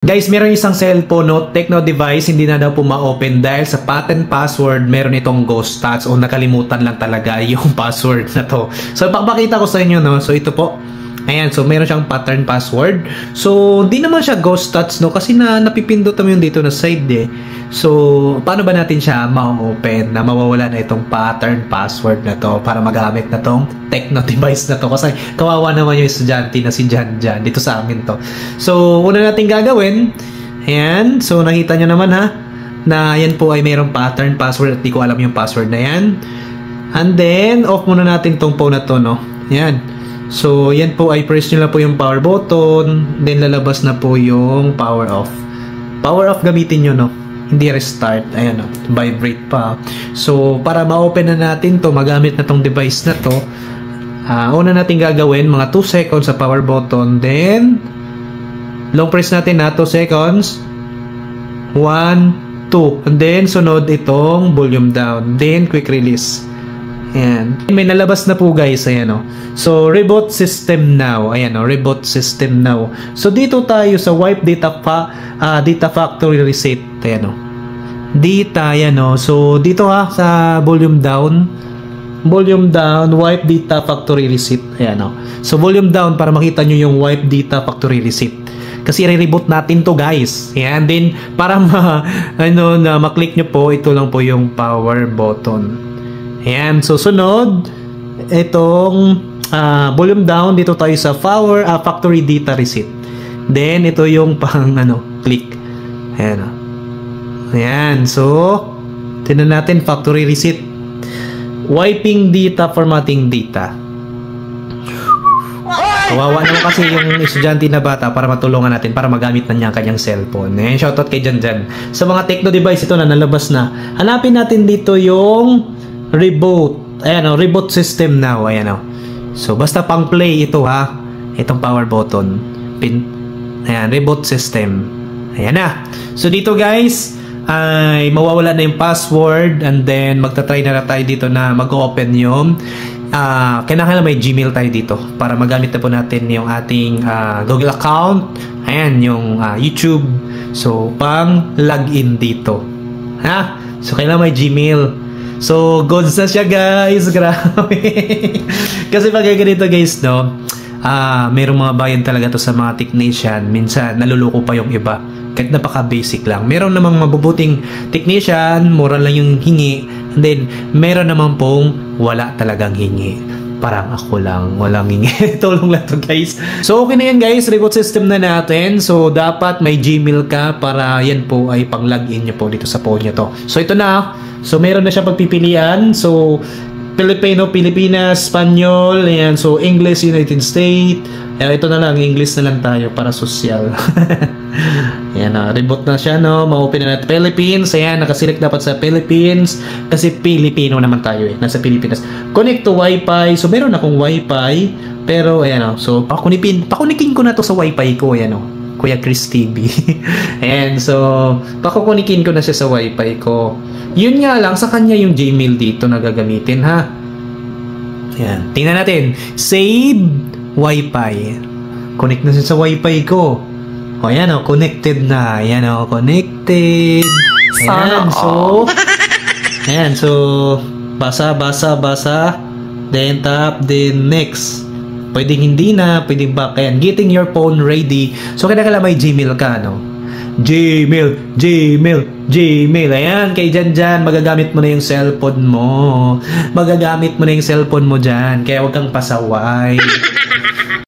Guys, meron isang cellphone, no, Tecno device, hindi na daw po ma-open dahil sa patent password, meron itong ghost touch o nakalimutan lang talaga yung password na to. So, papakita ko sa inyo, no. So, ito po. Ayan, so meron siyang pattern password. So, di naman siya ghost touch, no, kasi napipindot naman yung dito na side, eh. So, paano ba natin siya ma-open na mawawala na itong pattern password na to para magamit na tong Tecno device na to? Kasi kawawa naman yung estudyante na si Jan dito sa amin to. So, una natin gagawin, ayan, so nakita nyo naman ha, na yan po ay mayroong pattern password at di ko alam yung password na yan. And then, off muna natin tong phone na to, no. Ayan. So, yan po ay press nyo lang po yung power button, then lalabas na po yung power off. Power off gamitin nyo, no? Hindi restart. Ayan, no? Vibrate pa. So, para ma-open na natin to, magamit na tong device na to, una natin gagawin, mga 2 seconds sa power button, then, long press natin na 2 seconds, 1, 2, and then, sunod itong volume down, then, quick release. Ayan. May nalabas na po guys. Ayan o. So, reboot system now. Ayan o. Reboot system now. So, dito tayo sa wipe data factory reset. Ayan o. Data. Ayan o. So, dito ha. Sa volume down. Volume down. Wipe data factory reset. Ayan o. So, volume down para makita nyo yung wipe data factory reset. Kasi re-reboot natin to guys. Ayan. Then, para ma-click nyo po, ito lang po yung power button. Ayan, so sunod itong volume down, dito tayo sa factory data reset. Then ito yung pang click. Ayan. Ayan, so tingnan natin factory reset. Wiping data, formatting data. Kawawa naman kasi yung estudyante na bata para matulungan natin para magamit na niya ang kanyang cellphone. Ayan, shoutout kay Jan. Sa mga Tecno device ito na nalabas na. Hanapin natin dito yung reboot. Ayan o, reboot system now. Ayan o. So, basta pang play ito ha. Itong power button. Ayan, reboot system. Ayan na. So, dito guys, ay mawawala na yung password and then magta-try na tayo dito na mag-open yung kailangan may Gmail tayo dito para magamit na po natin yung ating Google account. Ayan, yung YouTube. So, pang login dito. Ha? So, kailangan may Gmail. So, goods na siya guys. Grabe. Kasi pag ganito guys, no, mayroong mga bayan talaga to sa mga technician. Minsan, naluloko pa yung iba. Kahit napaka-basic lang. Meron namang mabubuting technician, mura lang yung hingi. And then, meron naman pong wala talagang hingi. Parang ako lang, walang hingi. Tulong lang to guys. So, okay na yan guys. Reboot system na natin. So, dapat may Gmail ka para yan po ay pang-login nyo po dito sa phone nyo to. So, ito na. So, meron na siya pagpipilian. So, Filipino, Pilipinas, Spanyol, ayan. So, English, United States. Ito na lang, English na lang tayo para social. Ayan na, reboot na siya, no? Ma-open na natin Philippines. Ayan, nakaselect dapat sa Philippines. Kasi Pilipino naman tayo eh, nasa Pilipinas. Connect to Wi-Fi. So, meron akong Wi-Fi. Pero, ayan o. So, pakunikin ko na to sa Wi-Fi ko, ayan o. Kuya Chris TV. Ayan, so, pakukunikin ko na siya sa Wi-Fi ko. Yun nga lang, sa kanya yung Gmail dito na gagamitin, ha? Ayan, tingnan natin. Save Wi-Fi. Connect na siya sa Wi-Fi ko. O, ayan o, connected na. Ayan o, connected. Ayan, so, ayan, so, basa. Then, tap, then, next. Pwedeng hindi na, pwedeng back. Ayan, getting your phone ready. So, kailangan may Gmail ka, no? Gmail. Ayan, kay Jan, magagamit mo na yung cellphone mo. Magagamit mo na yung cellphone mo dyan. Kaya huwag kang pasaway.